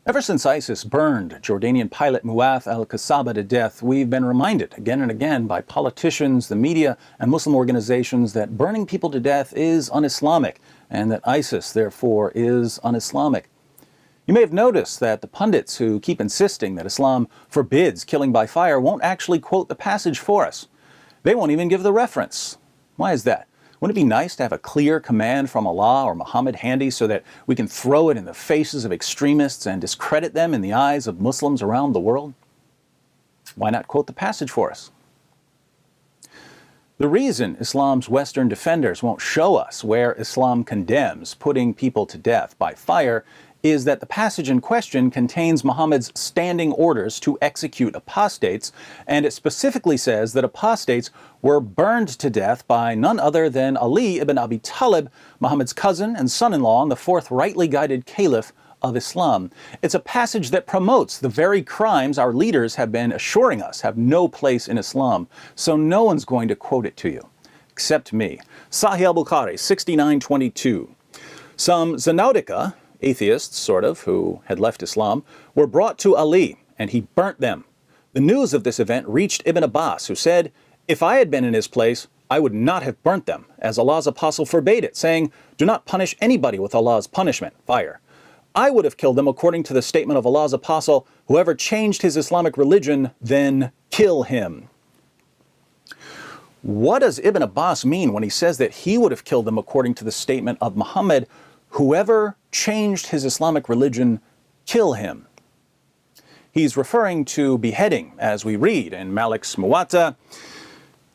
Ever since ISIS burned Jordanian pilot Muath al-Kasasbeh to death, we've been reminded again and again by politicians, the media, and Muslim organizations that burning people to death is un-Islamic, and that ISIS, therefore, is un-Islamic. You may have noticed that the pundits who keep insisting that Islam forbids killing by fire won't actually quote the passage for us. They won't even give the reference. Why is that? Wouldn't it be nice to have a clear command from Allah or Muhammad handy so that we can throw it in the faces of extremists and discredit them in the eyes of Muslims around the world? Why not quote the passage for us? The reason Islam's Western defenders won't show us where Islam condemns putting people to death by fire is that the passage in question contains Muhammad's standing orders to execute apostates, and it specifically says that apostates were burned to death by none other than Ali ibn Abi Talib, Muhammad's cousin and son-in-law, and the fourth rightly guided caliph of Islam. It's a passage that promotes the very crimes our leaders have been assuring us have no place in Islam, so no one's going to quote it to you, except me. Sahih al-Bukhari, 6922. Some Zanadiqa, atheists, sort of, who had left Islam, were brought to Ali, and he burnt them. The news of this event reached Ibn Abbas, who said, "If I had been in his place, I would not have burnt them, as Allah's apostle forbade it, saying, 'Do not punish anybody with Allah's punishment, fire.' I would have killed them according to the statement of Allah's apostle, 'Whoever changed his Islamic religion, then kill him.'" What does Ibn Abbas mean when he says that he would have killed them according to the statement of Muhammad, "Whoever changed his Islamic religion, kill him"? He's referring to beheading, as we read in Malik's Muwatta.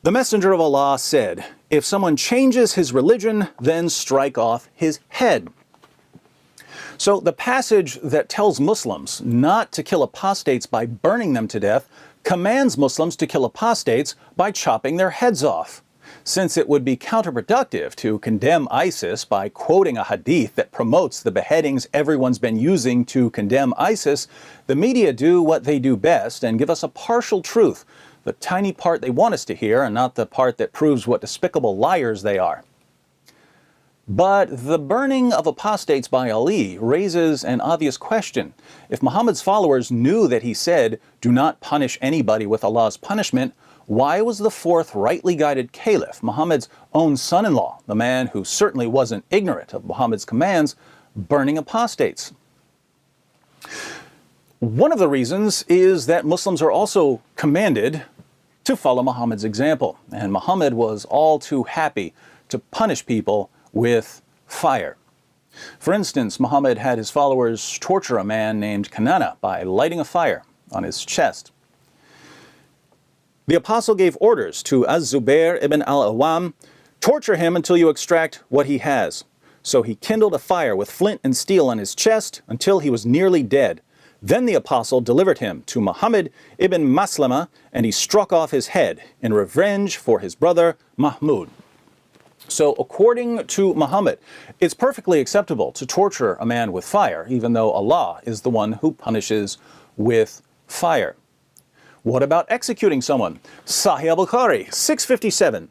The Messenger of Allah said, "If someone changes his religion, then strike off his head." So the passage that tells Muslims not to kill apostates by burning them to death commands Muslims to kill apostates by chopping their heads off. Since it would be counterproductive to condemn ISIS by quoting a hadith that promotes the beheadings everyone's been using to condemn ISIS, the media do what they do best and give us a partial truth, the tiny part they want us to hear and not the part that proves what despicable liars they are. But the burning of apostates by Ali raises an obvious question. If Muhammad's followers knew that he said, "Do not punish anybody with Allah's punishment," why was the fourth rightly guided caliph, Muhammad's own son-in-law, the man who certainly wasn't ignorant of Muhammad's commands, burning apostates? One of the reasons is that Muslims are also commanded to follow Muhammad's example, and Muhammad was all too happy to punish people with fire. For instance, Muhammad had his followers torture a man named Kanana by lighting a fire on his chest. The apostle gave orders to Az-Zubair ibn al-Awwam, "Torture him until you extract what he has." So he kindled a fire with flint and steel on his chest until he was nearly dead. Then the apostle delivered him to Muhammad ibn Maslama, and he struck off his head in revenge for his brother Mahmud. So according to Muhammad, it's perfectly acceptable to torture a man with fire, even though Allah is the one who punishes with fire. What about executing someone? Sahih al-Bukhari, 657.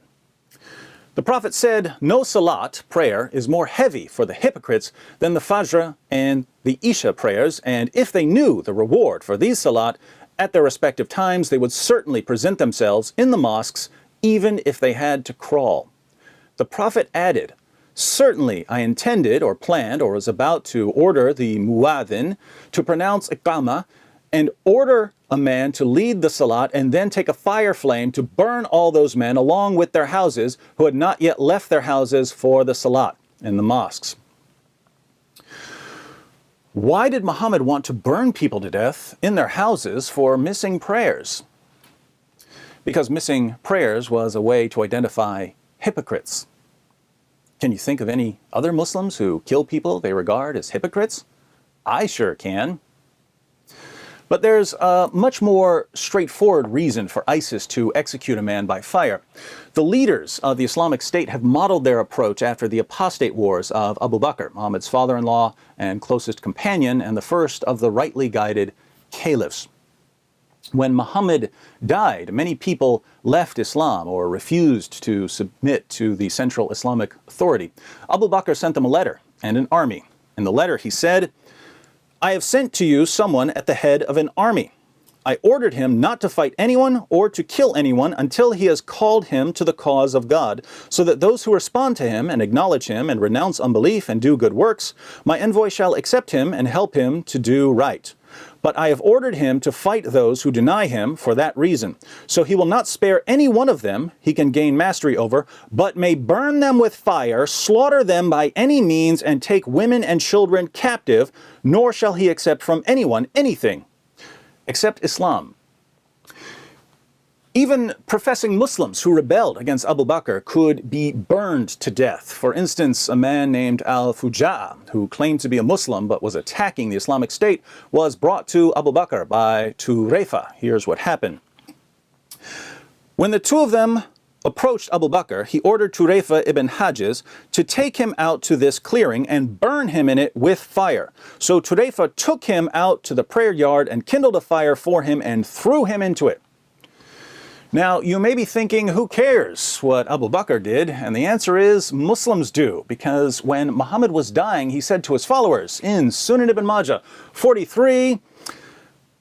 The Prophet said, "No salat, prayer, is more heavy for the hypocrites than the Fajr and the Isha prayers, and if they knew the reward for these salat at their respective times, they would certainly present themselves in the mosques, even if they had to crawl." The Prophet added, "Certainly I intended or planned or was about to order the muadhin to pronounce iqamah and order a man to lead the salat and then take a fire flame to burn all those men along with their houses who had not yet left their houses for the salat in the mosques." Why did Muhammad want to burn people to death in their houses for missing prayers? Because missing prayers was a way to identify hypocrites. Can you think of any other Muslims who kill people they regard as hypocrites? I sure can. But there's a much more straightforward reason for ISIS to execute a man by fire. The leaders of the Islamic State have modeled their approach after the apostate wars of Abu Bakr, Muhammad's father-in-law and closest companion, and the first of the rightly guided caliphs. When Muhammad died, many people left Islam or refused to submit to the central Islamic authority. Abu Bakr sent them a letter and an army. In the letter he said, I have sent to you someone at the head of an army. I ordered him not to fight anyone or to kill anyone until he has called him to the cause of God, so that those who respond to him and acknowledge him and renounce unbelief and do good works, my envoy shall accept him and help him to do right. But I have ordered him to fight those who deny him for that reason. So he will not spare any one of them he can gain mastery over, but may burn them with fire, slaughter them by any means, and take women and children captive, nor shall he accept from anyone anything except Islam. Even professing Muslims who rebelled against Abu Bakr could be burned to death. For instance, a man named al-Fuja'a, who claimed to be a Muslim but was attacking the Islamic State, was brought to Abu Bakr by Turayfa. Here's what happened. When the two of them approached Abu Bakr, he ordered Turayfa ibn Hajiz to take him out to this clearing and burn him in it with fire. So Turayfa took him out to the prayer yard and kindled a fire for him and threw him into it. Now, you may be thinking, who cares what Abu Bakr did? And the answer is, Muslims do, because when Muhammad was dying, he said to his followers in Sunan ibn Majah 43,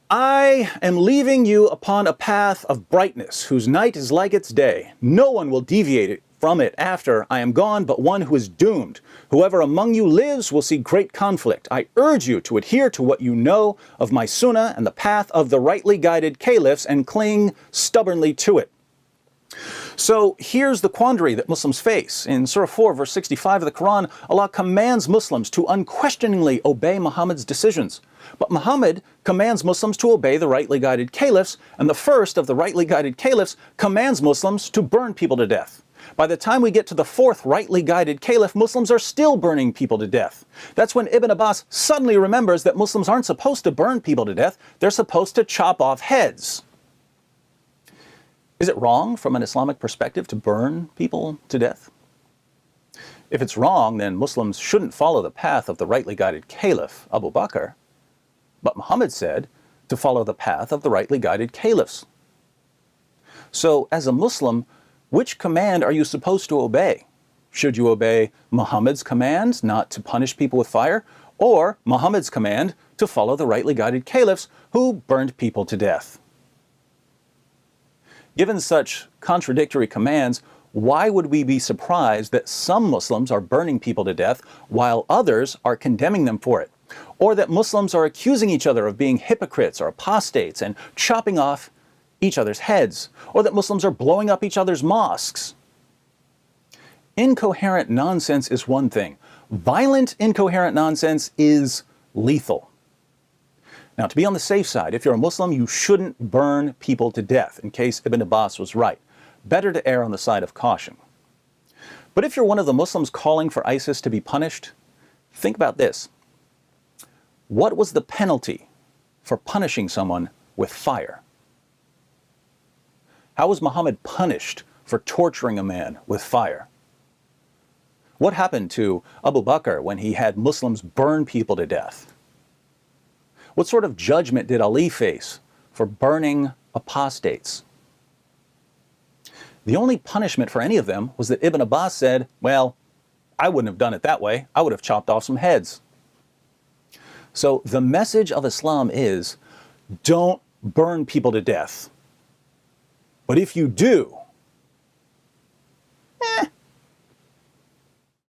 I am leaving you upon a path of brightness, whose night is like its day. No one will deviate from it after I am gone, but one who is doomed. Whoever among you lives will see great conflict. I urge you to adhere to what you know of my sunnah and the path of the rightly guided caliphs and cling stubbornly to it. So here's the quandary that Muslims face. In Surah 4, verse 65 of the Quran, Allah commands Muslims to unquestioningly obey Muhammad's decisions. But Muhammad commands Muslims to obey the rightly guided caliphs, and the first of the rightly guided caliphs commands Muslims to burn people to death. By the time we get to the fourth rightly guided caliph, Muslims are still burning people to death. That's when Ibn Abbas suddenly remembers that Muslims aren't supposed to burn people to death, they're supposed to chop off heads. Is it wrong from an Islamic perspective to burn people to death? If it's wrong, then Muslims shouldn't follow the path of the rightly guided caliph, Abu Bakr. But Muhammad said to follow the path of the rightly guided caliphs. So, as a Muslim, which command are you supposed to obey? Should you obey Muhammad's command not to punish people with fire, or Muhammad's command to follow the rightly guided caliphs who burned people to death? Given such contradictory commands, why would we be surprised that some Muslims are burning people to death while others are condemning them for it? Or that Muslims are accusing each other of being hypocrites or apostates and chopping off each other's heads? Or that Muslims are blowing up each other's mosques? Incoherent nonsense is one thing. Violent, incoherent nonsense is lethal. Now, to be on the safe side, if you're a Muslim, you shouldn't burn people to death, in case Ibn Abbas was right. Better to err on the side of caution. But if you're one of the Muslims calling for ISIS to be punished, think about this. What was the penalty for punishing someone with fire? How was Muhammad punished for torturing a man with fire? What happened to Abu Bakr when he had Muslims burn people to death? What sort of judgment did Ali face for burning apostates? The only punishment for any of them was that Ibn Abbas said, well, I wouldn't have done it that way. I would have chopped off some heads. So the message of Islam is, don't burn people to death. But if you do,